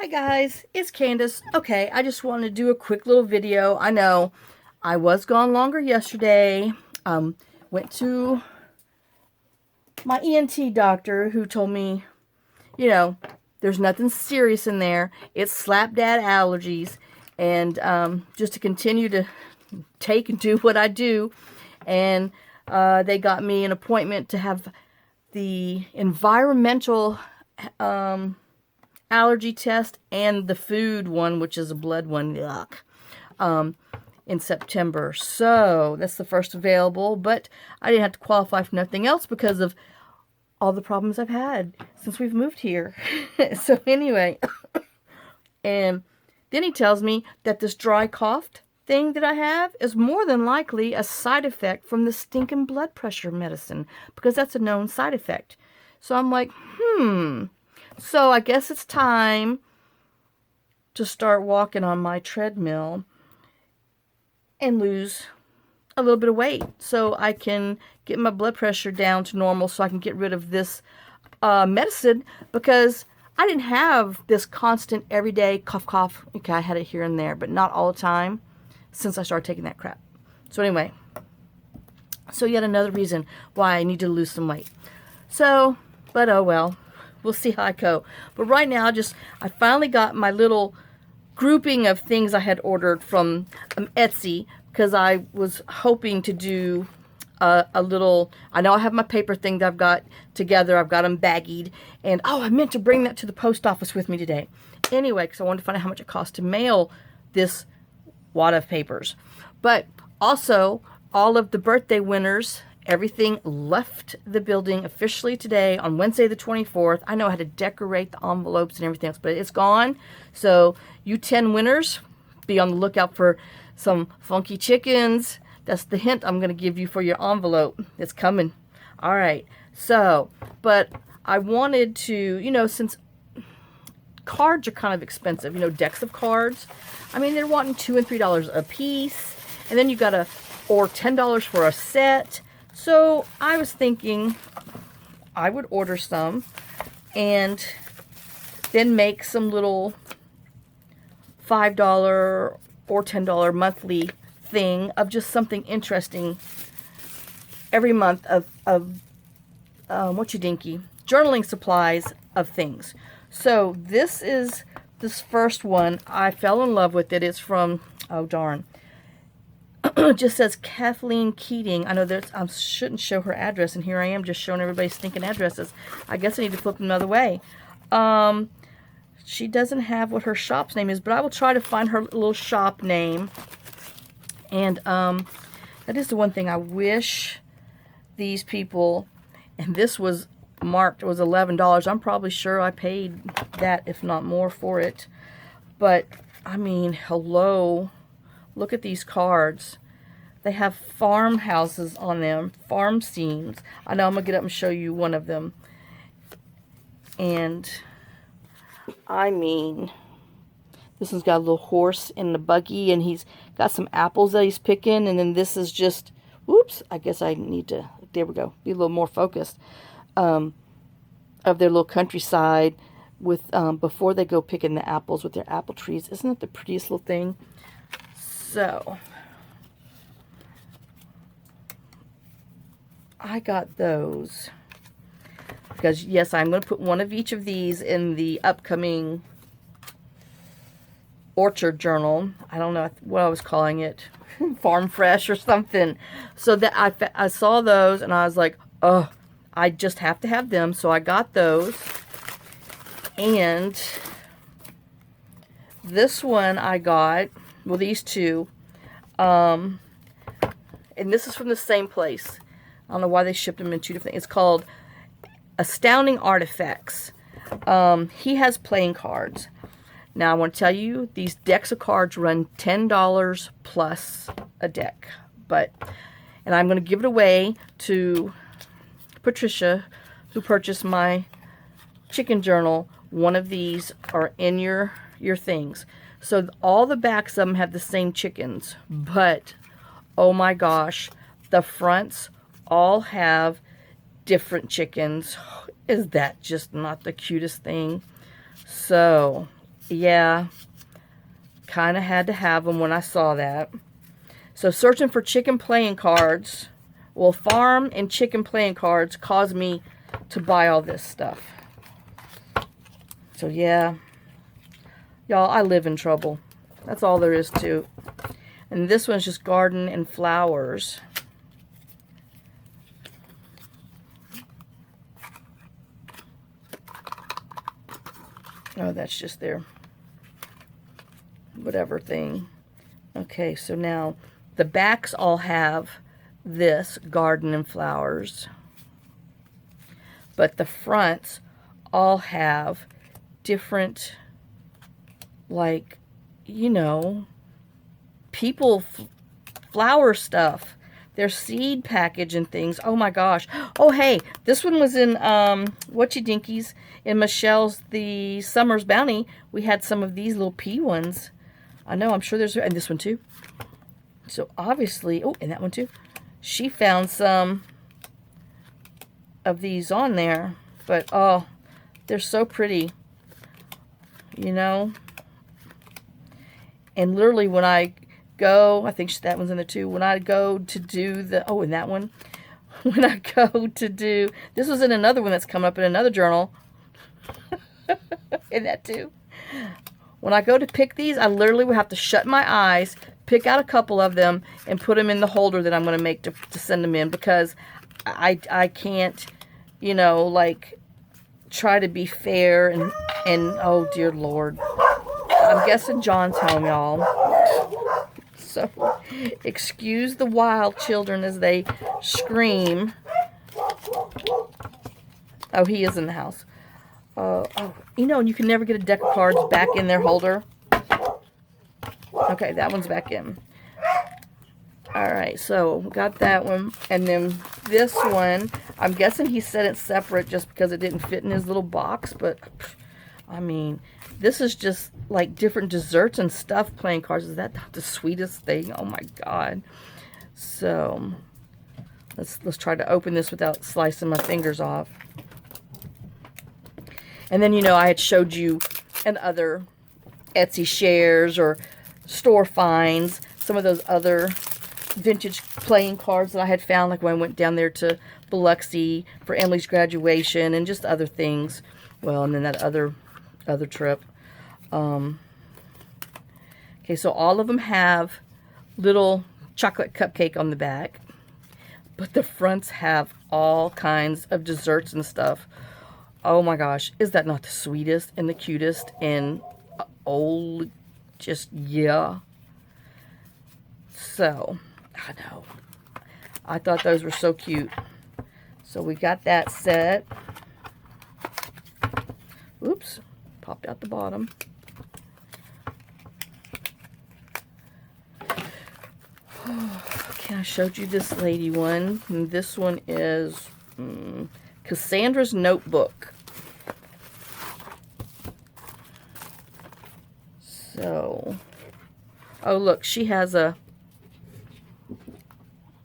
Hi guys, it's Candace. Okay, I just wanted to do a quick little video. I know I was gone longer yesterday. Went to my ENT doctor who told me, you know, there's nothing serious in there. It's slap dad allergies. And just to continue to take and do what I do. And they got me an appointment to have the environmental allergy test and the food one, which is a blood one, yuck, in September. So that's the first available, but I didn't have to qualify for nothing else because of all the problems I've had since we've moved here. So anyway, and then he tells me that this dry cough thing that I have is more than likely a side effect from the stinking blood pressure medicine, because that's a known side effect. So I'm like, so I guess it's time to start walking on my treadmill and lose a little bit of weight so I can get my blood pressure down to normal, so I can get rid of this medicine, because I didn't have this constant everyday cough cough. Okay, I had it here and there, but not all the time since I started taking that crap. So anyway, so yet another reason why I need to lose some weight. So, but oh well, we'll see how I go. But right now, I finally got my little grouping of things I had ordered from Etsy, because I was hoping to do a little, I know I have my paper thing that I've got together. I've got them baggied. And oh, I meant to bring that to the post office with me today. Anyway, because I wanted to find out how much it costs to mail this wad of papers. But also, all of the birthday winners, everything left the building officially today on Wednesday the 24th. I know I had to decorate the envelopes and everything else, but it's gone. So you 10 winners, be on the lookout for some funky chickens. That's the hint I'm going to give you for your envelope. It's coming. All right. So, but I wanted to, since cards are kind of expensive, decks of cards. I mean, they're wanting $2 and $3 a piece. And then you got or $10 for a set. So I was thinking I would order some and then make some little $5 or $10 monthly thing of just something interesting every month of journaling supplies of things. So this first one. I fell in love with it. It's from, oh darn, it just says Kathleen Keating. I know I shouldn't show her address, and here I am just showing everybody stinking addresses. I guess I need to flip them another way. She doesn't have what her shop's name is, but I will try to find her little shop name. And that is the one thing I wish these people, and this was marked, it was $11. I'm probably sure I paid that, if not more, for it. But, I mean, hello. Look at these cards. They have farmhouses on them, farm scenes. I know I'm going to get up and show you one of them. And, I mean, this one's got a little horse in the buggy, and he's got some apples that he's picking. And then this is just, oops, I guess I need to, there we go, be a little more focused, of their little countryside with, before they go picking the apples with their apple trees. Isn't it the prettiest little thing? So, I got those because, yes, I'm going to put one of each of these in the upcoming orchard journal. I don't know what I was calling it, Farm Fresh or something. So that I saw those and I was like, oh, I just have to have them. So I got those. And this one I got, well, these two, and this is from the same place. I don't know why they shipped them in two different things. It's called Astounding Artifacts. He has playing cards. Now, I want to tell you, these decks of cards run $10 plus a deck. And I'm going to give it away to Patricia, who purchased my chicken journal. One of these are in your things. So all the backs of them have the same chickens. But, oh my gosh, the fronts all have different chickens. Is that just not the cutest thing? So, yeah, kind of had to have them when I saw that. So searching for chicken playing cards, well, farm and chicken playing cards caused me to buy all this stuff. So yeah, y'all, I live in trouble. That's all there is to it. And this one's just garden and flowers. Oh, that's just their whatever thing. Okay, so now the backs all have this garden and flowers, but the fronts all have different, like, you know, people flower stuff. Their seed package and things. Oh my gosh. Oh hey, this one was in Whatchy Dinkies in Michelle's the Summer's Bounty. We had some of these little pea ones. I know, I'm sure there's, and this one too. So obviously, oh, and that one too. She found some of these on there, but oh, they're so pretty. You know? And literally when I go, I think that one's in there too. When I go to do the, oh, and that one. When I go to do, this was in another one that's coming up in another journal. In that too. When I go to pick these, I literally would have to shut my eyes, pick out a couple of them, and put them in the holder that I'm going to make to send them in, because I can't, you know, like, try to be fair and oh dear Lord. I'm guessing John's home, y'all. So, excuse the wild children as they scream. Oh, he is in the house. Oh, you know, and you can never get a deck of cards back in their holder. Okay, that one's back in. Alright, so got that one. And then this one, I'm guessing he said it's separate just because it didn't fit in his little box. But, I mean, this is just like different desserts and stuff playing cards. Is that not the sweetest thing? Oh my God. So, let's try to open this without slicing my fingers off. And then, you know, I had showed you in other Etsy shares or store finds some of those other vintage playing cards that I had found, like when I went down there to Biloxi for Emily's graduation and just other things. Well, and then that other trip. Okay, so all of them have little chocolate cupcake on the back, but the fronts have all kinds of desserts and stuff. Oh my gosh, is that not the sweetest and the cutest? And oh, just yeah. So, I know. I thought those were so cute. So we got that set. Oops, popped out the bottom. Okay, I showed you this lady one. And this one is Cassandra's Notebook. So, oh look, she has a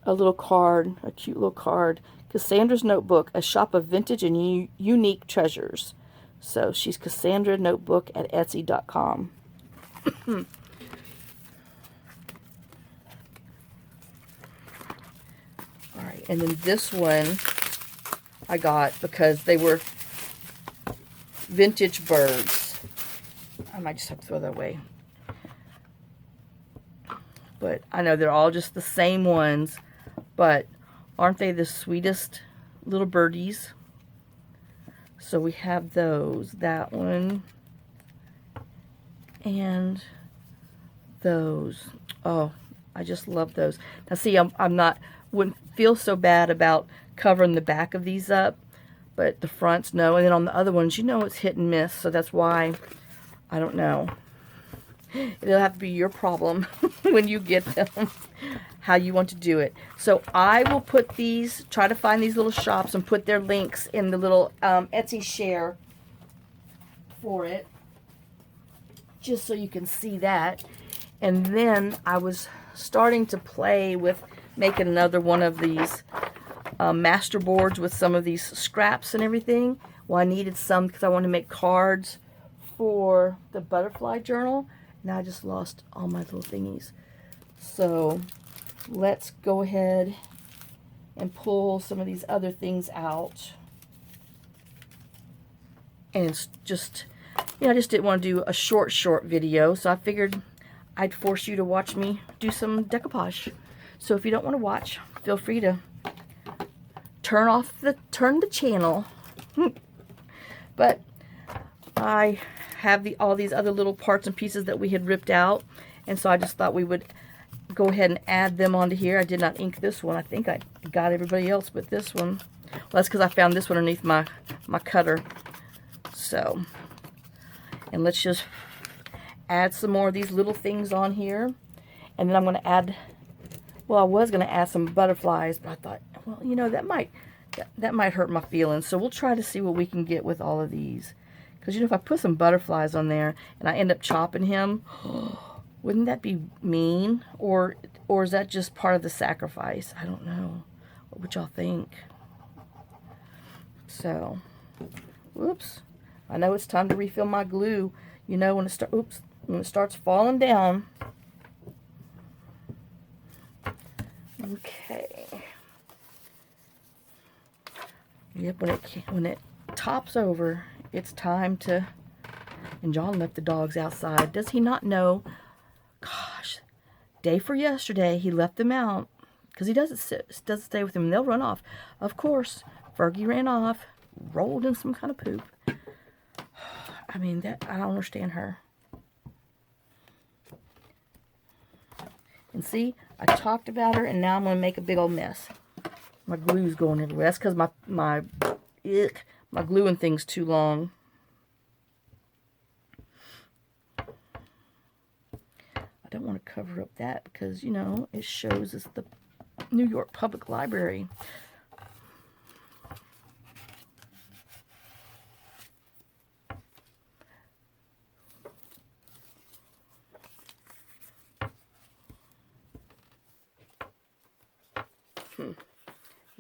little card, a cute little card. Cassandra's Notebook, a shop of vintage and unique treasures. So she's Cassandra Notebook at Etsy.com. Alright, and then this one I got because they were vintage birds. I might just have to throw that away. But I know they're all just the same ones. But aren't they the sweetest little birdies? So we have those. That one. And those. Oh, I just love those. Now see, wouldn't feel so bad about covering the back of these up. But the fronts, no. And then on the other ones, you know it's hit and miss. So that's why, I don't know. It'll have to be your problem when you get them, how you want to do it. So I will put these, try to find these little shops and put their links in the little Etsy share for it, just so you can see that. And then I was starting to play with making another one of these master boards with some of these scraps and everything. Well, I needed some because I want to make cards for the butterfly journal. Now I just lost all my little thingies. So let's go ahead and pull some of these other things out. And it's just, I just didn't want to do a short video, so I figured I'd force you to watch me do some decoupage. So if you don't want to watch, feel free to turn the channel. But I have all these other little parts and pieces that we had ripped out, and so I just thought we would go ahead and add them onto here. I did not ink this one. I think I got everybody else but this one. Well, that's because I found this one underneath my cutter. So, and let's just add some more of these little things on here. And then I'm going to add, well, I was going to add some butterflies, but I thought, well, that might hurt my feelings. So we'll try to see what we can get with all of these. Because, if I put some butterflies on there and I end up chopping him, wouldn't that be mean? Or is that just part of the sacrifice? I don't know. What would y'all think? So, whoops. I know it's time to refill my glue. When it starts falling down. Okay. Yep, when it tops over, it's time to. And John left the dogs outside. Does he not know? Gosh, day for yesterday, he left them out because he doesn't stay with them. And they'll run off. Of course, Fergie ran off, rolled in some kind of poop. I mean, I don't understand her. And see, I talked about her, and now I'm going to make a big old mess. My glue's going everywhere. That's because my gluing thing's too long. I don't want to cover up that because, it shows us the New York Public Library.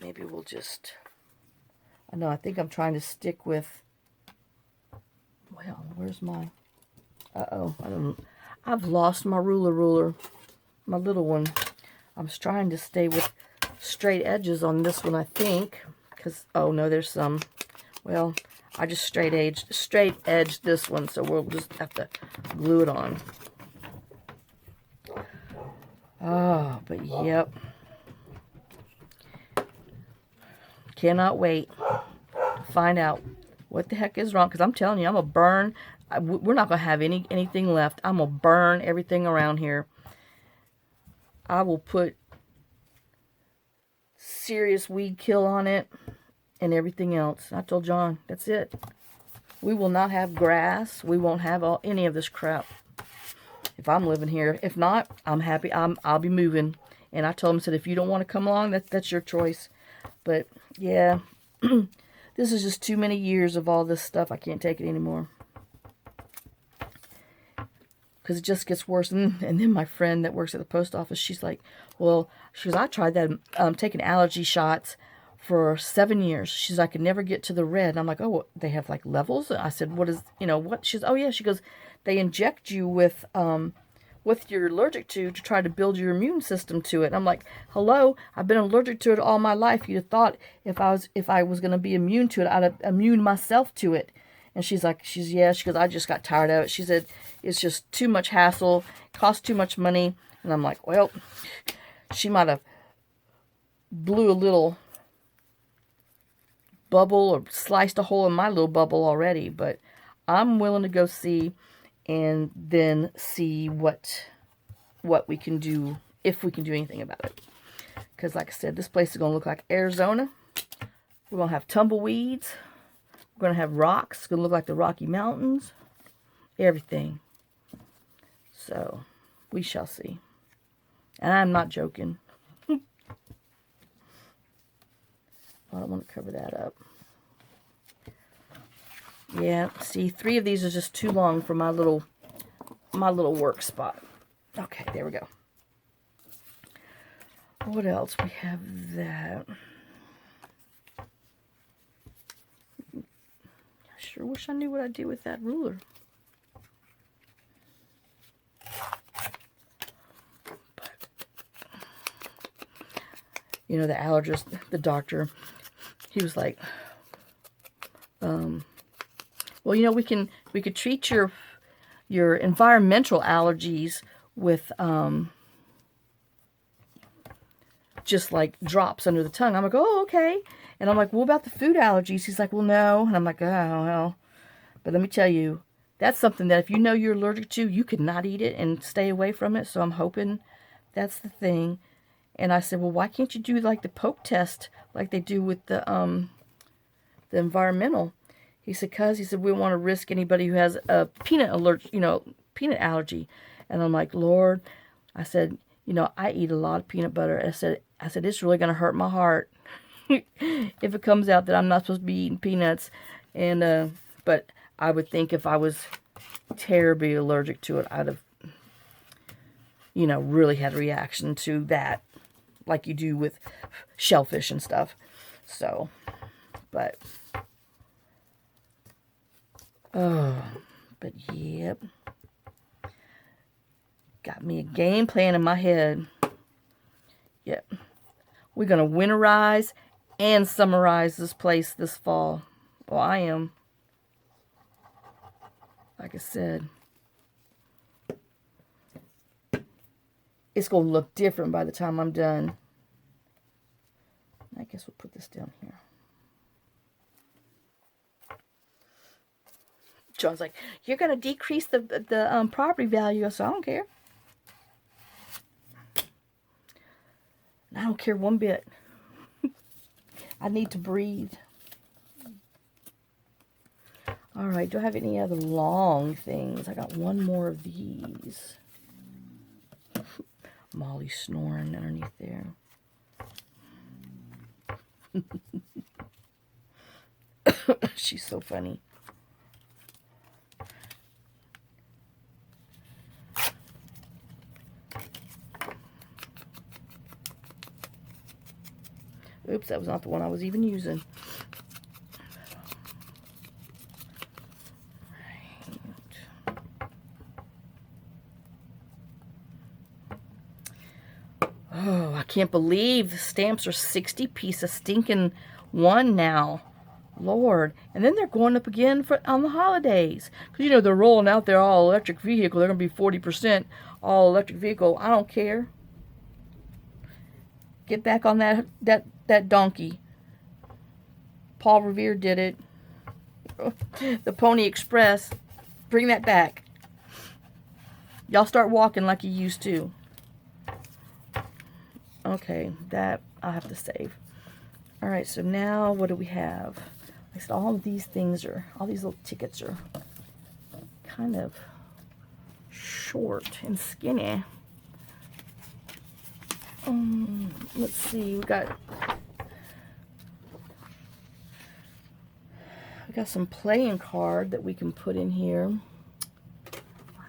Maybe we'll just, I think I'm trying to stick with, well, where's my, I've lost my ruler, my little one. I'm trying to stay with straight edges on this one, I think, because, oh no, there's some, well, I just straight edged this one, so we'll just have to glue it on. Oh, but yep. Cannot wait to find out what the heck is wrong, because I'm telling you, I'm going to burn. We're not going to have anything left. I'm going to burn everything around here. I will put serious weed kill on it and everything else. I told John, that's it. We will not have grass. We won't have any of this crap if I'm living here. If not, I'm happy. I'll be moving. And I told him, I said, if you don't want to come along, that's your choice. But, yeah, this is just too many years of all this stuff. I can't take it anymore. Because it just gets worse. And then my friend that works at the post office, she's like, well, I tried that, taking allergy shots for 7 years. She's like, I could never get to the red. And I'm like, oh, well, they have, like, levels? I said, what is, what? She's, oh, yeah. She goes, they inject you with what you're allergic to try to build your immune system to it. And I'm like, hello, I've been allergic to it all my life. You'd have thought if I was going to be immune to it, I'd have immune myself to it. And she's like, yeah, she goes, I just got tired of it. She said, it's just too much hassle, costs too much money. And I'm like, well, she might have blew a little bubble or sliced a hole in my little bubble already, but I'm willing to go see and then see what we can do, if we can do anything about it. Because like I said, this place is going to look like Arizona. We're going to have tumbleweeds. We're going to have rocks. It's going to look like the Rocky Mountains. Everything. So, we shall see. And I'm not joking. I don't want to cover that up. Yeah, see, 3 of these are just too long for my little work spot. Okay, there we go. What else? We have that. I sure wish I knew what I'd do with that ruler. you know, the allergist, the doctor, he was like, well, you know, we could treat your environmental allergies with just like drops under the tongue. I'm like, oh, okay. And I'm like, what about the food allergies? He's like, well, no. And I'm like, oh, well. But let me tell you, that's something that if you know you're allergic to, you could not eat it and stay away from it. So I'm hoping that's the thing. And I said, well, why can't you do like the poke test like they do with the environmental? He said, he said, we don't want to risk anybody who has a peanut allergy, you know, peanut allergy. And I'm like, Lord, I said, you know, I eat a lot of peanut butter. I said, it's really going to hurt my heart if it comes out that I'm not supposed to be eating peanuts. And, but I would think if I was terribly allergic to it, I'd have, you know, really had a reaction to that, like you do with shellfish and stuff. So, but, but yep. Got me a game plan in my head. Yep. We're going to winterize and summerize this place this fall. Well, I am. Like I said, it's going to look different by the time I'm done. I guess we'll put this down here. John's like, you're going to decrease the property value. I said, I don't care. I don't care one bit. I need to breathe. All right, do I have any other long things? I got one more of these. Molly's snoring underneath there. She's so funny. Oops, that was not the one I was even using. Oh, I can't believe the stamps are 60 piece a stinking one now. Lord. And then they're going up again on the holidays. Because, you know, they're rolling out their all-electric vehicle. They're going to be 40% all-electric vehicle. I don't care. Get back on that donkey. Paul Revere did it. The Pony Express. Bring that back. Y'all start walking like you used to. Okay, that I have to save. All right, so now what do we have? I said all of these things all these little tickets are kind of short and skinny. Let's see, we got some playing card that we can put in here.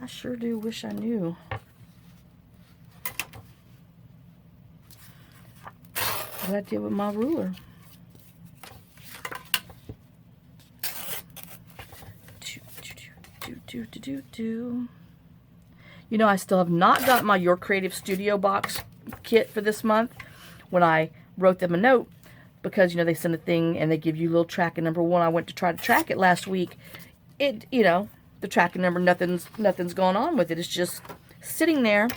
I sure do wish I knew. What I did with my ruler. You know, I still have not got my Your Creative Studio box kit for this month. When I wrote them a note, because, you know, they send a thing and they give you a little tracking number. When I went to try to track it last week, it, you know, the tracking number, nothing's going on with it. It's just sitting there.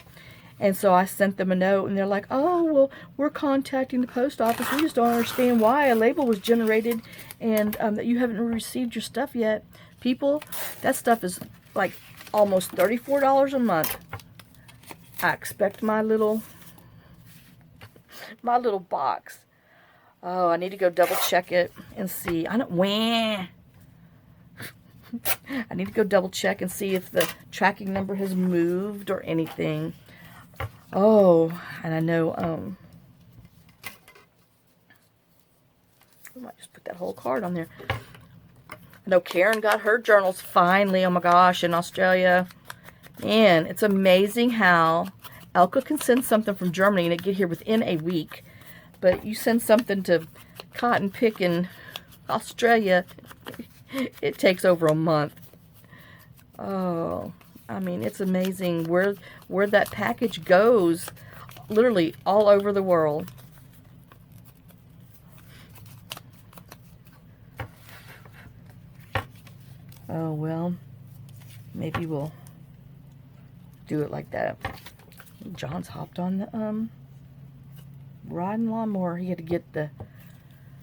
And so I sent them a note, and they're like, oh, well, we're contacting the post office. We just don't understand why a label was generated and that you haven't received your stuff yet. People, that stuff is like almost $34 a month. I expect my little box. Oh, I need to go double check it and see. I need to go double check and see if the tracking number has moved or anything. Oh, and I know, I might just put that whole card on there. I know Karen got her journals finally, oh my gosh, in Australia. And it's amazing how Elka can send something from Germany and it get here within a week. But you send something to Cotton Pick in Australia, it takes over a month. Oh, I mean, it's amazing where that package goes, literally all over the world. Oh, well, maybe we'll do it like that. John's hopped on the riding lawnmower. He had to get the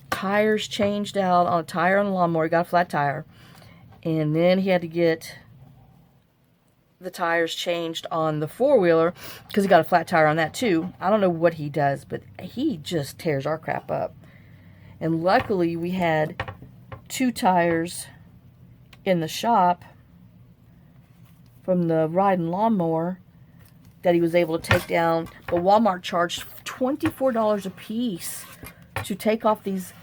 tires changed out on a tire on the lawnmower. He got a flat tire. And then he had to get the tires changed on the four-wheeler because he got a flat tire on that too. I don't know what he does, but he just tears our crap up. And luckily we had 2 tires in the shop from the riding lawnmower that he was able to take down. But Walmart charged $24 a piece to take off these.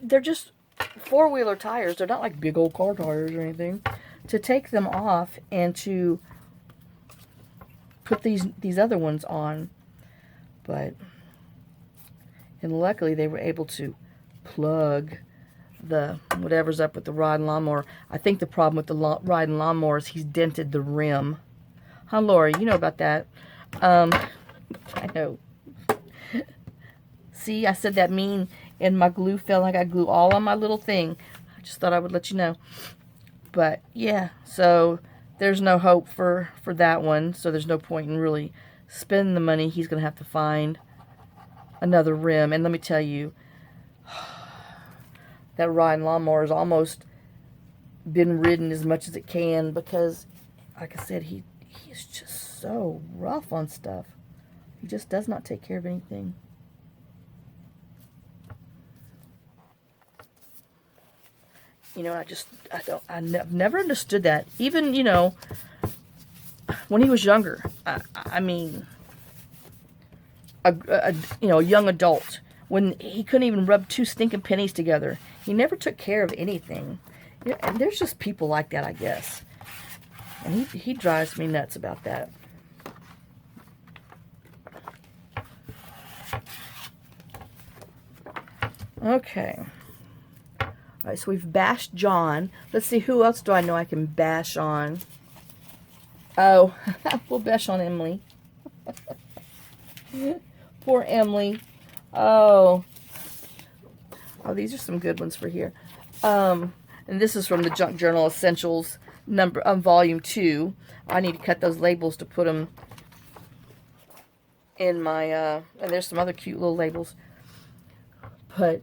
They're just four-wheeler tires. They're not like big old car tires or anything. To take them off and to put these other ones on. And luckily they were able to plug the whatever's up with the riding lawnmower. I think the problem with the riding lawnmower is he's dented the rim. Huh, Lori? You know about that. I know. See, I said that mean and my glue fell. I got glue all on my little thing. I just thought I would let you know. But yeah, so there's no hope for that one. So there's no point in really spending the money. He's going to have to find another rim. And let me tell you, that riding lawnmower has almost been ridden as much as it can because, like I said, he is just so rough on stuff. He just does not take care of anything. You know, I've never understood that. Even, you know, when he was younger, I mean, you know, a young adult, when he couldn't even rub 2 stinking pennies together. He never took care of anything. Yeah, and there's just people like that, I guess. And he drives me nuts about that. Okay. All right, so we've bashed John. Let's see, who else do I know I can bash on? Oh, we'll bash on Emily. Poor Emily. Oh, these are some good ones for here. And this is from the Junk Journal Essentials volume 2. I need to cut those labels to put them in my, and there's some other cute little labels. But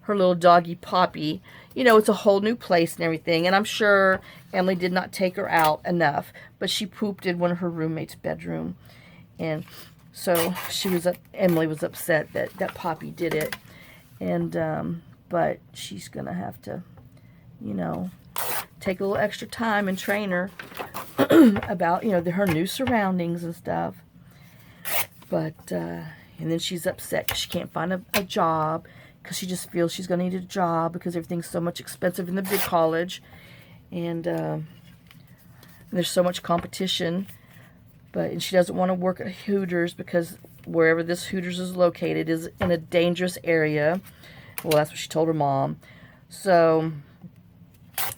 her little doggy Poppy, you know, it's a whole new place and everything. And I'm sure Emily did not take her out enough, but she pooped in one of her roommate's bedroom. And so Emily was upset that Poppy did it. And, but she's going to have to, you know, take a little extra time and train her about, you know, her new surroundings and stuff. But, and then she's upset because she can't find a job because she just feels she's going to need a job because everything's so much expensive in the big college. And there's so much competition. And she doesn't want to work at Hooters because wherever this Hooters is located is in a dangerous area. Well, that's what she told her mom. So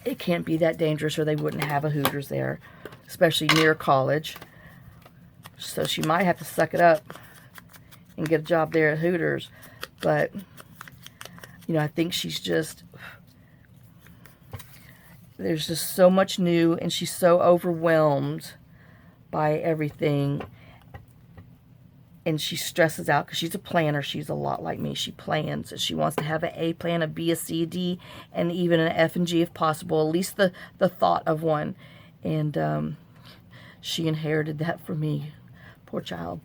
it can't be that dangerous or they wouldn't have a Hooters there, especially near college. So she might have to suck it up and get a job there at Hooters. But, you know, I think she's just, there's just so much new and she's so overwhelmed by everything. And she stresses out because she's a planner. She's a lot like me. She plans. She wants to have an A plan, a B, a C, a D, and even an F and G if possible. At least the thought of one. And she inherited that from me. Poor child.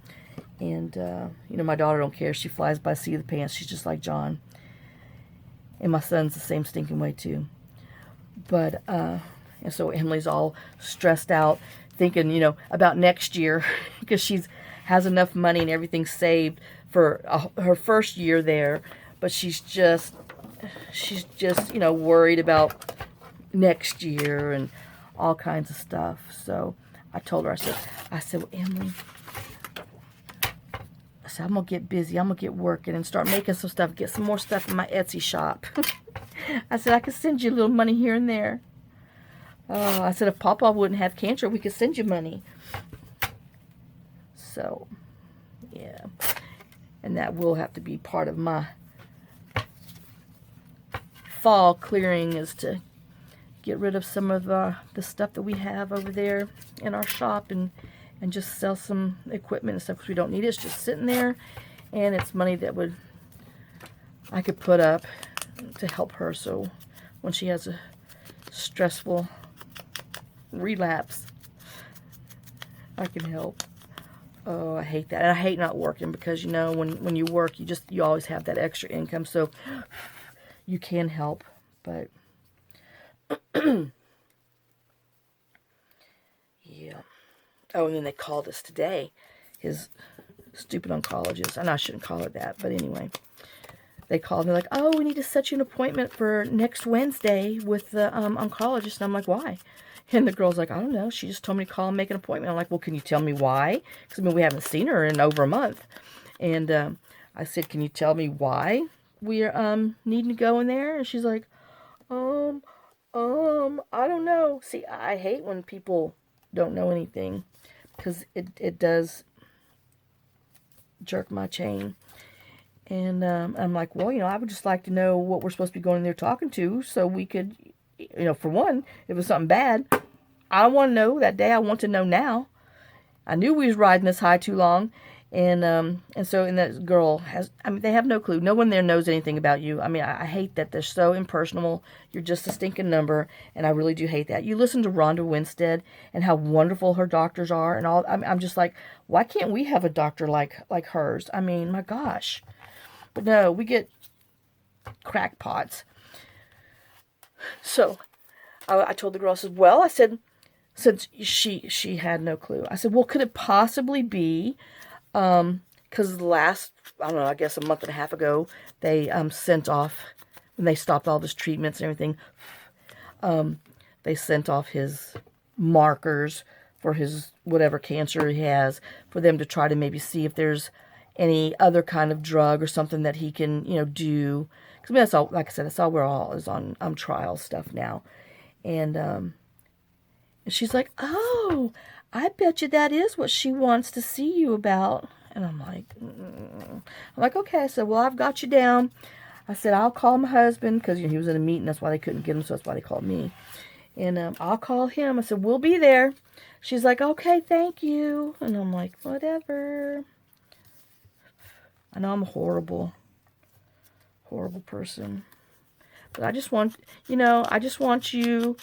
And, you know, my daughter don't care. She flies by the seat of the pants. She's just like John. And my son's the same stinking way, too. But, and so Emily's all stressed out, thinking, you know, about next year. Because she has enough money and everything saved for her first year there. But she's just, you know, worried about next year and all kinds of stuff. So I told her, I said, well, Emily, I said, I'm going to get busy. I'm going to get working and start making some stuff, get some more stuff in my Etsy shop. I said, I could send you a little money here and there. I said, if Papa wouldn't have cancer, we could send you money. So, yeah. And that will have to be part of my fall clearing, is to get rid of some of the stuff that we have over there in our shop and just sell some equipment and stuff because we don't need it. It's just sitting there, and it's money that I could put up to help her, so when she has a stressful relapse, I can help. Oh, I hate that. And I hate not working because, you know, when you work, you always have that extra income, so you can help, but yeah. Oh, and then they called us today, his stupid oncologist. I know I shouldn't call it that, but anyway. They called me like, oh, we need to set you an appointment for next Wednesday with the oncologist. And I'm like, why? And the girl's like, I don't know. She just told me to call and make an appointment. I'm like, well, can you tell me why? Because, I mean, we haven't seen her in over a month. And I said, can you tell me why we're needing to go in there? And she's like, I don't know. See, I hate when people don't know anything because it does jerk my chain. And I'm like, well, you know, I would just like to know what we're supposed to be going in there talking to so we could, you know, for one, if it's something bad, I want to know that day. I want to know now. I knew we was riding this high too long. And that girl has, I mean, they have no clue. No one there knows anything about you. I mean, I hate that they're so impersonal. You're just a stinking number. And I really do hate that. You listen to Rhonda Winstead and how wonderful her doctors are and all. I'm just like, why can't we have a doctor like hers? I mean, my gosh. But no, we get crackpots. So I told the girl, I said, well, I said, since she had no clue. I said, well, could it possibly be, because last, I don't know, I guess a month and a half ago, they sent off, when they stopped all his treatments and everything, they sent off his markers for his whatever cancer he has, for them to try to maybe see if there's any other kind of drug or something that he can, you know, do. Because I mean, that's all, like I said, that's all we're all is on trial stuff now. And she's like, oh, I bet you that is what she wants to see you about. And I'm like, okay. I said, well, I've got you down. I said, I'll call my husband because, you know, he was in a meeting. That's why they couldn't get him. So that's why they called me. And I'll call him. I said, we'll be there. She's like, okay, thank you. And I'm like, whatever. I know I'm a horrible person. But I just want, you know, I just want you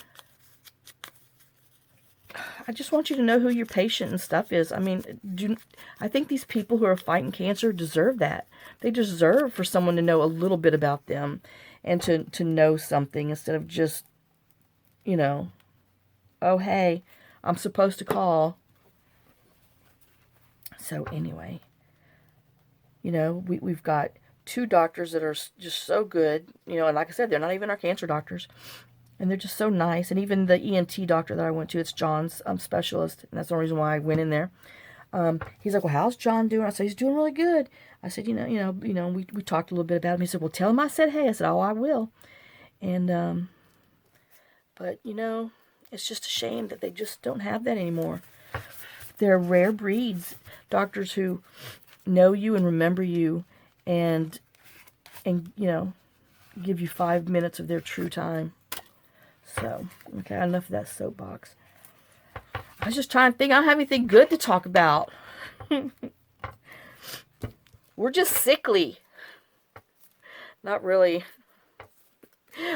to know who your patient and stuff is. I mean, I think these people who are fighting cancer deserve that. They deserve for someone to know a little bit about them and to know something instead of just, you know, oh, hey, I'm supposed to call. So anyway, you know, we've got 2 doctors that are just so good, you know, and like I said, they're not even our cancer doctors. And they're just so nice. And even the ENT doctor that I went to, it's John's specialist. And that's the reason why I went in there. He's like, well, how's John doing? I said, he's doing really good. I said, we talked a little bit about him. He said, well, tell him I said hey. I said, oh, I will. And, but, you know, it's just a shame that they just don't have that anymore. They're rare breeds. Doctors who know you and remember you and you know, give you 5 minutes of their true time. So, okay, enough of that soapbox. I was just trying to think. I don't have anything good to talk about. We're just sickly. Not really.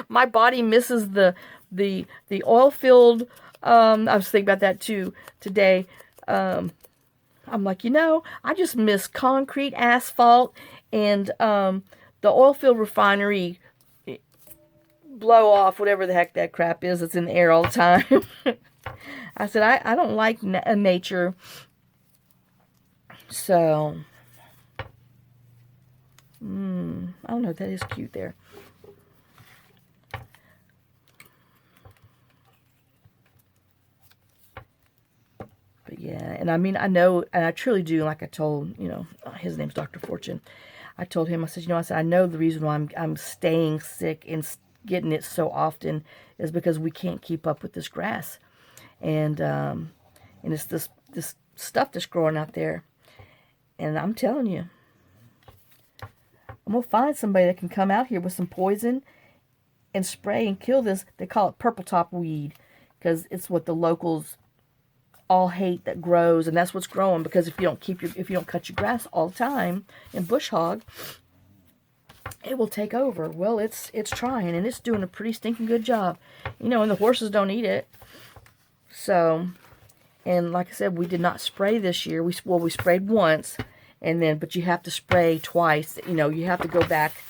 My body misses the oil-filled, I was thinking about that too today. I'm like, you know, I just miss concrete, asphalt, and the oil-filled refinery blow off, whatever the heck that crap is that's in the air all the time. I said, I don't like nature. So, I don't know, that is cute there. But yeah, and I mean, I know, and I truly do, like I told, you know, his name's Dr. Fortune. I told him, I said, you know, I know the reason why I'm staying sick and getting it so often is because we can't keep up with this grass. And it's this stuff that's growing out there. And I'm telling you, I'm going to find somebody that can come out here with some poison and spray and kill this. They call it purple top weed because it's what the locals all hate that grows, and that's what's growing, because if you don't cut your grass all the time and bush hog, it will take over. Well, it's trying, and it's doing a pretty stinking good job. You know, and the horses don't eat it. So, and like I said, we did not spray this year. We sprayed once, and then, but you have to spray twice. You know, you have to go back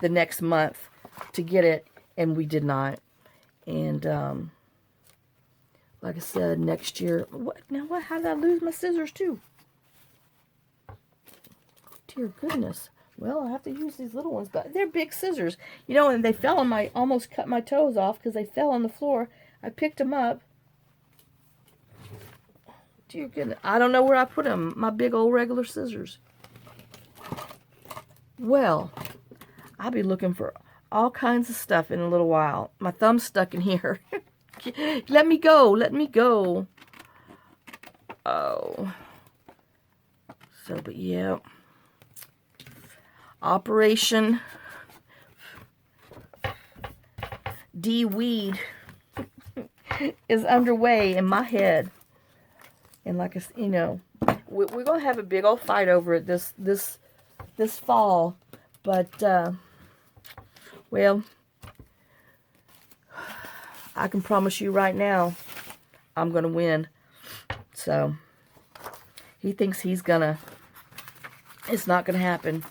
the next month to get it, and we did not. And like I said, next year, how did I lose my scissors too? Dear goodness. Well, I have to use these little ones, but they're big scissors. You know, and they fell on almost cut my toes off because they fell on the floor. I picked them up. Dear goodness. I don't know where I put them. My big old regular scissors. Well, I'll be looking for all kinds of stuff in a little while. My thumb's stuck in here. Let me go. Let me go. Oh. So, but yeah. Operation De-Weed is underway in my head. And like I said, you know, we're going to have a big old fight over it this fall. But, well, I can promise you right now, I'm going to win. So, he thinks it's not going to happen.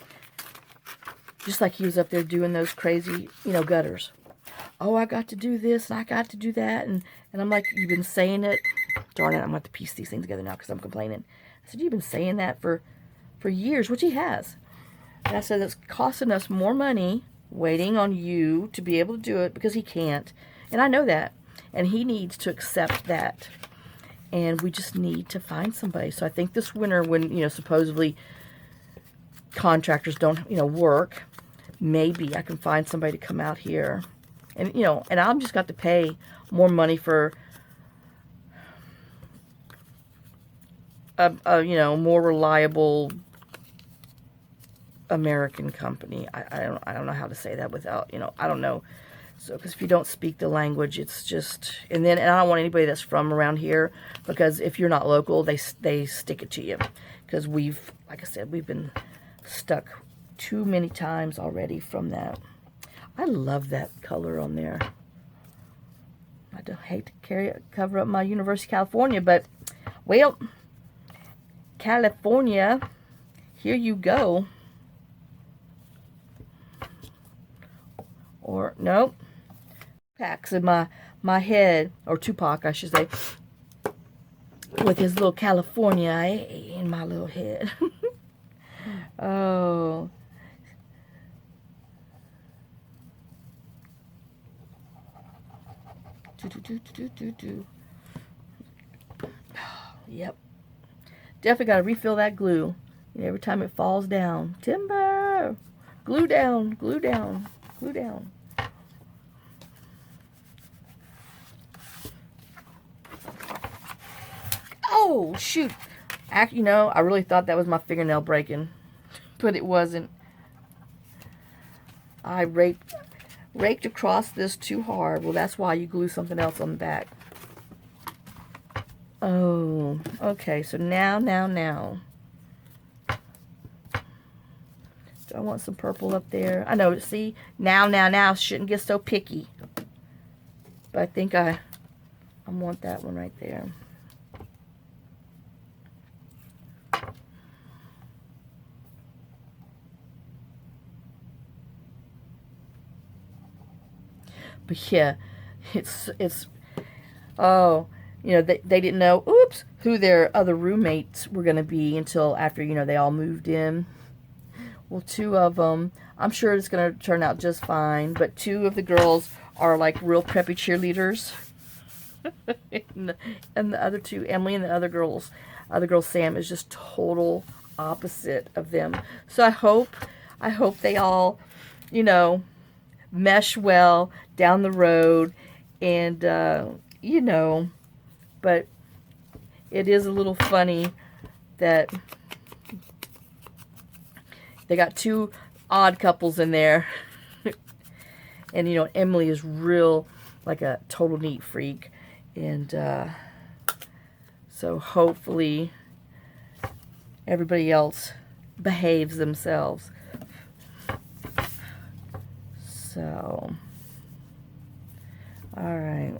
Just like he was up there doing those crazy, you know, gutters. Oh, I got to do this, and I got to do that. And I'm like, you've been saying it. Darn it, I'm going to have to piece these things together now because I'm complaining. I said, you've been saying that for years, which he has. And I said, it's costing us more money waiting on you to be able to do it because he can't. And I know that. And he needs to accept that. And we just need to find somebody. So I think this winter, when, you know, supposedly contractors don't, you know, work, maybe I can find somebody to come out here. And, you know, and I'm just got to pay more money for you know, more reliable American company. I don't know how to say that without, you know, I don't know. So, because if you don't speak the language, it's just, and I don't want anybody that's from around here, because if you're not local, they stick it to you. Because like I said, we've been stuck too many times already from that. I love that color on there. I don't hate to cover up my University of California, but, well, California, here you go. Or, nope. Tupac's in my head, or Tupac, I should say, with his little California in my little head. Oh. Yep. Definitely got to refill that glue. You know, every time it falls down. Timber! Glue down, glue down, glue down. Oh, shoot. You know, I really thought that was my fingernail breaking. But it wasn't. I raked across this too hard. Well, that's why you glue something else on the back. Oh, okay. So now. Do I want some purple up there? I know, see? Now. Shouldn't get so picky. But I think I want that one right there. But yeah, it's oh, you know, they didn't know, oops, who their other roommates were going to be until after, you know, they all moved in. Well, two of them, I'm sure it's going to turn out just fine, but two of the girls are like real preppy cheerleaders. and the other two, Emily and the other girl, Sam, is just total opposite of them. So I hope they all, you know, mesh well down the road, and you know, but it is a little funny that they got two odd couples in there. And, you know, Emily is real, like a total neat freak. And so hopefully everybody else behaves themselves. So, all right.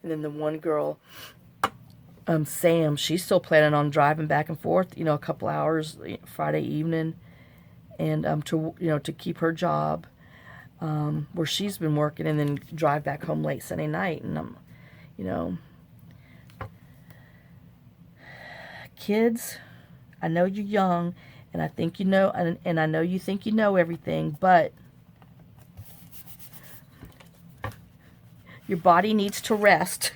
And then the one girl, Sam, she's still planning on driving back and forth, you know, a couple hours Friday evening, and to keep her job where she's been working, and then drive back home late Sunday night. And you know, kids, I know you're young, and I think you know, and I know you think you know everything, but your body needs to rest.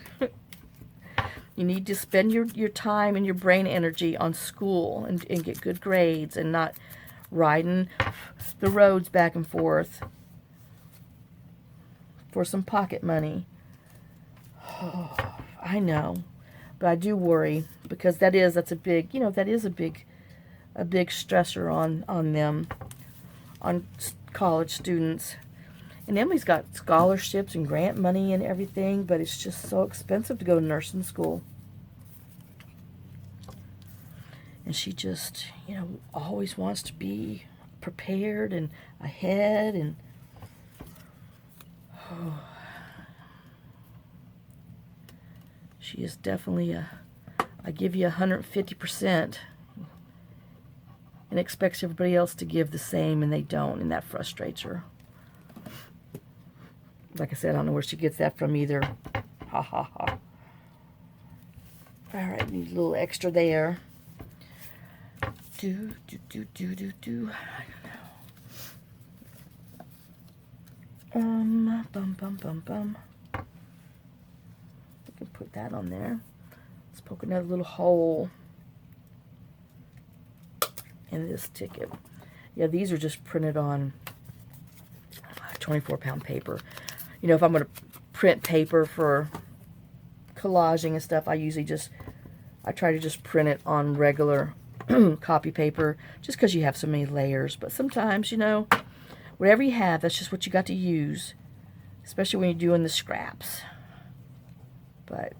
You need to spend your time and your brain energy on school and get good grades, and not riding the roads back and forth for some pocket money. Oh, I know, but I do worry, because that's a big, that is a big stressor on them, on college students. And Emily's got scholarships and grant money and everything, but it's just so expensive to go to nursing school. And she just, always wants to be prepared and ahead, and she is definitely I give you 150% and expects everybody else to give the same, and they don't, and that frustrates her. Like I said, I don't know where she gets that from either. Ha ha ha. All right, need a little extra there. Do. I don't know. Bum. We can put that on there. Let's poke another little hole in this ticket. Yeah, these are just printed on 24-pound paper. If I'm going to print paper for collaging and stuff, I try to just print it on regular copy paper, just because you have so many layers. But sometimes, whatever you have, that's just what you got to use, especially when you're doing the scraps. But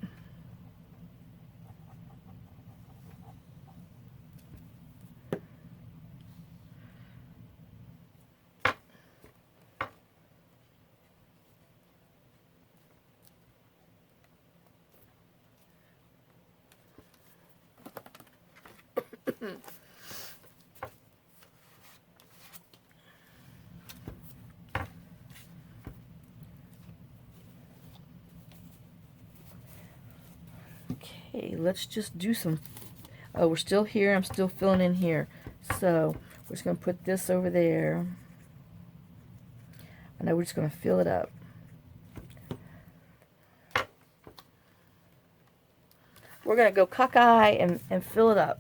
okay, let's just do some. Oh, we're still here. I'm still filling in here. So we're just going to put this over there. I know we're just going to fill it up. We're going to go cockeye and fill it up.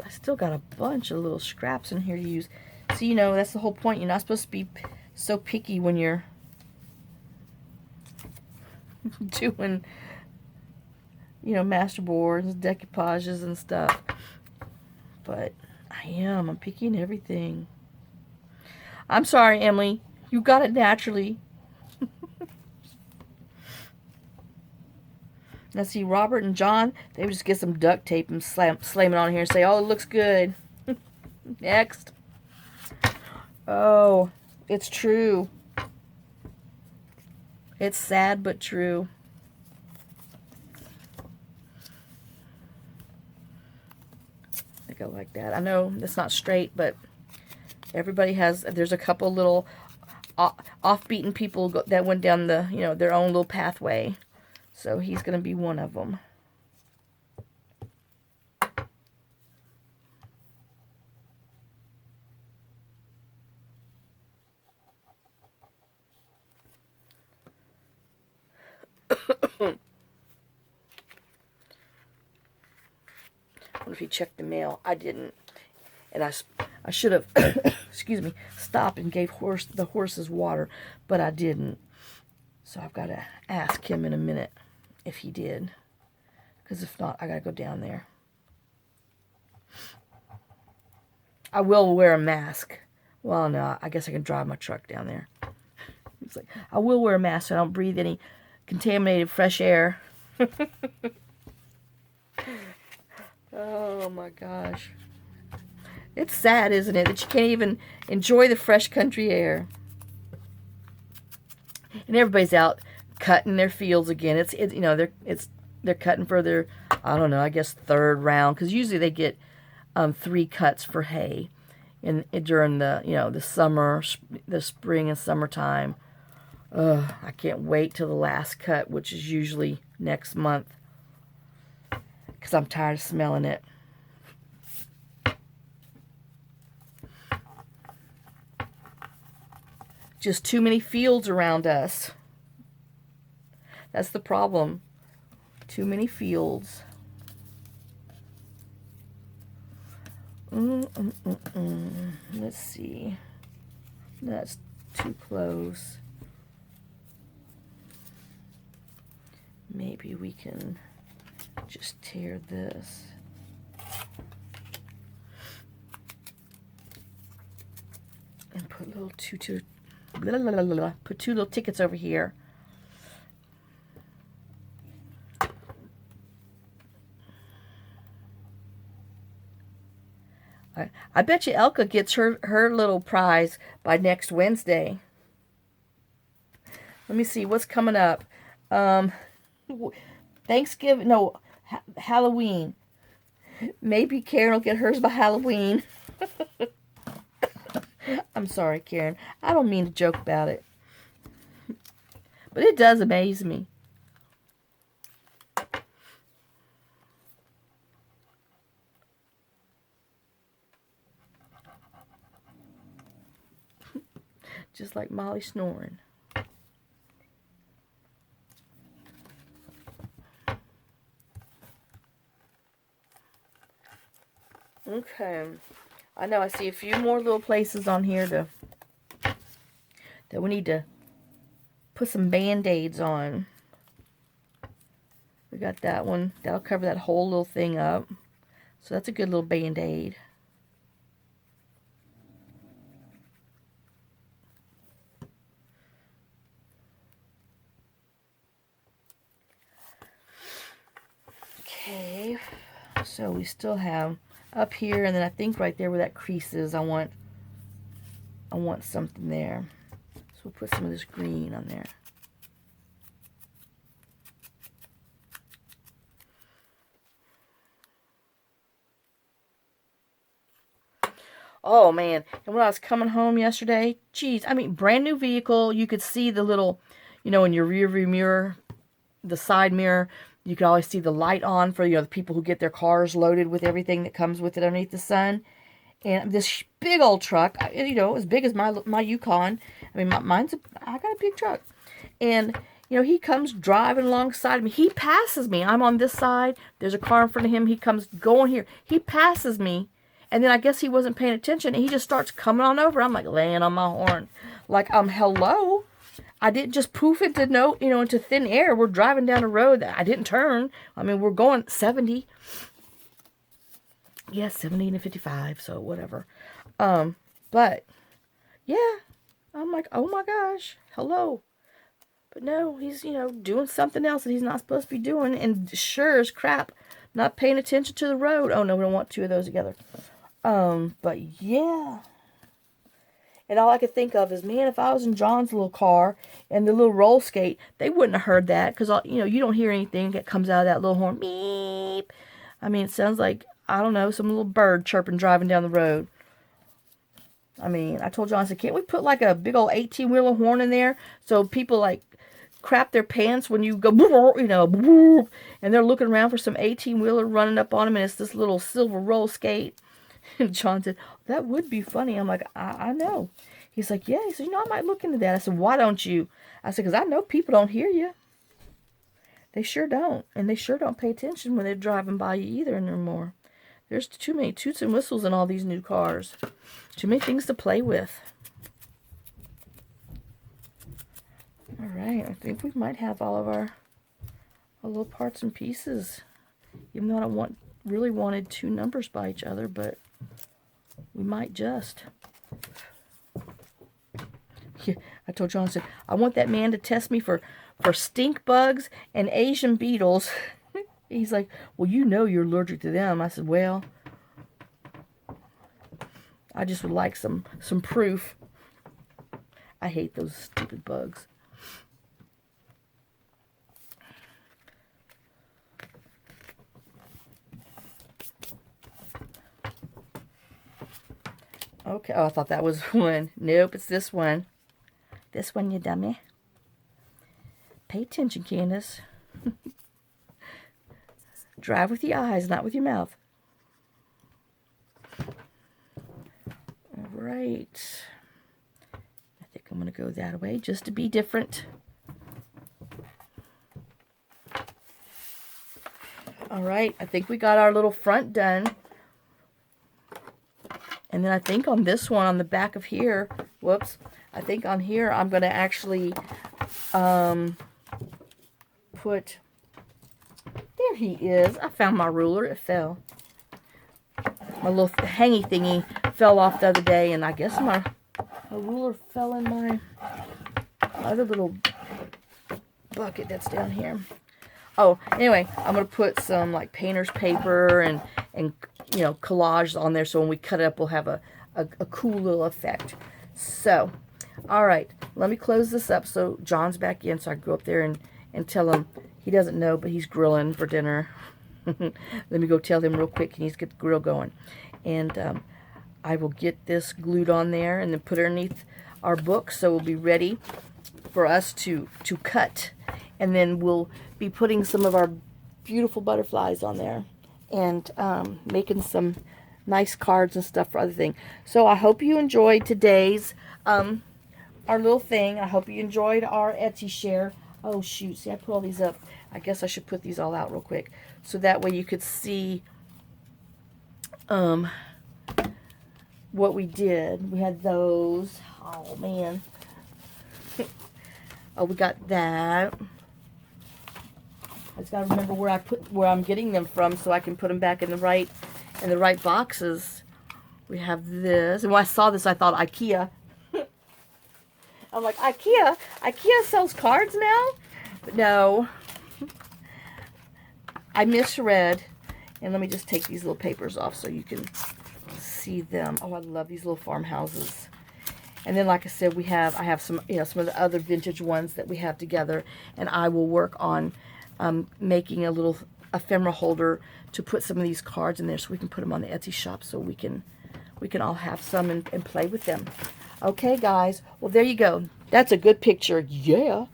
I still got a bunch of little scraps in here to use. See, that's the whole point. You're not supposed to be so picky when you're doing, master boards, decoupages and stuff. But I'm picky in everything. I'm sorry, Emily. You got it naturally. Now see, Robert and John, they would just get some duct tape and slam it on here and say, oh, it looks good. Next. Oh, it's true. It's sad but true. I go like that. I know it's not straight, but there's a couple little off-beaten people that went down their own little pathway. So he's going to be one of them. I wonder if he checked the mail. I didn't. And I should have, excuse me, stopped and gave the horses water, but I didn't. So I've got to ask him in a minute if he did. Because if not, I got to go down there. I will wear a mask. Well, no, I guess I can drive my truck down there. It's like, I will wear a mask so I don't breathe any contaminated fresh air. Oh my gosh. It's sad, isn't it, that you can't even enjoy the fresh country air. And everybody's out cutting their fields again. It's you know, they're cutting for their, I don't know, I guess third round, because usually they get 3 cuts for hay during the, you know, the summer, the spring and summertime. I can't wait till the last cut, which is usually next month, because I'm tired of smelling it. Just too many fields around us. That's the problem. Too many fields. Let's see. That's too close. Maybe we can just tear this. And put little put 2 little tickets over here. I bet you Elka gets her little prize by next Wednesday. Let me see what's coming up. Thanksgiving, no, Halloween. Maybe Karen will get hers by Halloween. I'm sorry, Karen. I don't mean to joke about it. But it does amaze me. Just like Molly snoring. Okay. I know I see a few more little places on here that we need to put some band-aids on. We got that one. That'll cover that whole little thing up. So that's a good little band-aid. Okay. So we still have up here, and then I think right there where that crease is, I want something there. So we'll put some of this green on there. Oh man, and when I was coming home yesterday, geez, I mean, brand new vehicle, you could see the little, you know, in your rear view mirror, the side mirror, you could always see the light on for, you know, the people who get their cars loaded with everything that comes with it underneath the sun. And this big old truck, you know, as big as my Yukon. I mean, I got a big truck. And, you know, he comes driving alongside of me. He passes me. I'm on this side. There's a car in front of him. He comes going here. He passes me. And then I guess he wasn't paying attention. And he just starts coming on over. I'm like laying on my horn. Like, hello? I didn't just poof into into thin air. We're driving down a road that I didn't turn. I mean, we're going 70. Yes, 70 to 55, so whatever. But yeah, I'm like, oh my gosh, hello. But no, he's, doing something else that he's not supposed to be doing, and sure as crap, not paying attention to the road. Oh no, we don't want 2 of those together. But yeah. And all I could think of is, man, if I was in John's little car and the little roll skate, they wouldn't have heard that, because, you don't hear anything that comes out of that little horn. Beep. I mean, it sounds like, I don't know, some little bird chirping driving down the road. I mean, I told John, I said, can't we put like a big old 18-wheeler horn in there so people like crap their pants when you go, and they're looking around for some 18-wheeler running up on them, and it's this little silver roll skate. And John said, that would be funny. I'm like, I know. He's like, yeah. He said, I might look into that. I said, why don't you? I said, because I know people don't hear you. They sure don't. And they sure don't pay attention when they're driving by you either anymore. There's too many toots and whistles in all these new cars. Too many things to play with. All right, I think we might have all of our little parts and pieces. Even though I don't really wanted two numbers by each other, but we might just. Yeah, I told John, I said, I want that man to test me for stink bugs and Asian beetles. He's like, well, you know you're allergic to them. I said, well, I just would like some proof. I hate those stupid bugs. Okay, oh, I thought that was one. Nope, it's this one. This one, you dummy. Pay attention, Candace. Drive with your eyes, not with your mouth. All right. I think I'm going to go that way just to be different. All right, I think we got our little front done. And then I think on this one, on the back of here, whoops, I think on here I'm going to actually put, there he is. I found my ruler. It fell. My little hangy thingy fell off the other day, and I guess my ruler fell in my other little bucket that's down here. Oh, anyway, I'm going to put some like painter's paper and you know, collage on there, so when we cut it up, we'll have a cool little effect. So, all right, let me close this up so John's back in, so I can go up there and tell him. He doesn't know, but he's grilling for dinner. Let me go tell him real quick. He needs to get the grill going. And I will get this glued on there and then put it underneath our book, so we'll be ready for us to cut. And then we'll be putting some of our beautiful butterflies on there and making some nice cards and stuff for other things. So I hope you enjoyed today's our little thing. I hope you enjoyed our Etsy share. Oh shoot, see, I put all these up. I guess I should put these all out real quick so that way you could see what we did. We had those. Oh man. Oh, we got that. I just gotta remember where I'm getting them from so I can put them back in the right boxes. We have this, and when I saw this, I thought IKEA. I'm like, IKEA sells cards now, but no. I misread, and let me just take these little papers off so you can see them. Oh, I love these little farmhouses. And then, like I said, I have some, you know, some of the other vintage ones that we have together, and I will work on making a little ephemera holder to put some of these cards in there so we can put them on the Etsy shop so we can all have some and play with them. Okay, guys. Well, there you go. That's a good picture. Yeah.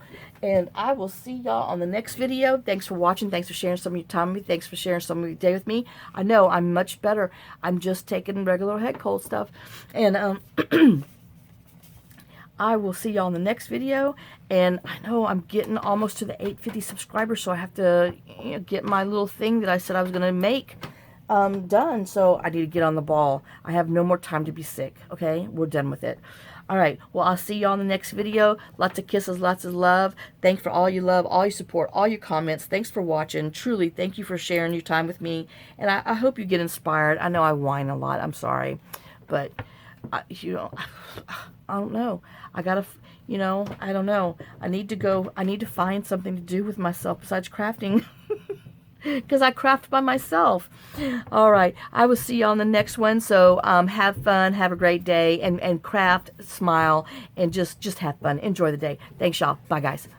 And I will see y'all on the next video. Thanks for watching. Thanks for sharing some of your time with me. Thanks for sharing some of your day with me. I know I'm much better. I'm just taking regular head cold stuff. And I will see y'all in the next video. And I know I'm getting almost to the 850 subscribers, so I have to, you know, get my little thing that I said I was going to make done. So I need to get on the ball. I have no more time to be sick. Okay, we're done with it. All right, well, I'll see y'all in the next video. Lots of kisses, lots of love. Thanks for all your love, all your support, all your comments. Thanks for watching. Truly, thank you for sharing your time with me. And I hope you get inspired. I know I whine a lot. I'm sorry. But, you know, I don't know. I gotta, you know, I don't know. I need to find something to do with myself besides crafting. Because I craft by myself. All right. I will see you on the next one. So have fun. Have a great day. And craft, smile, and just have fun. Enjoy the day. Thanks, y'all. Bye, guys.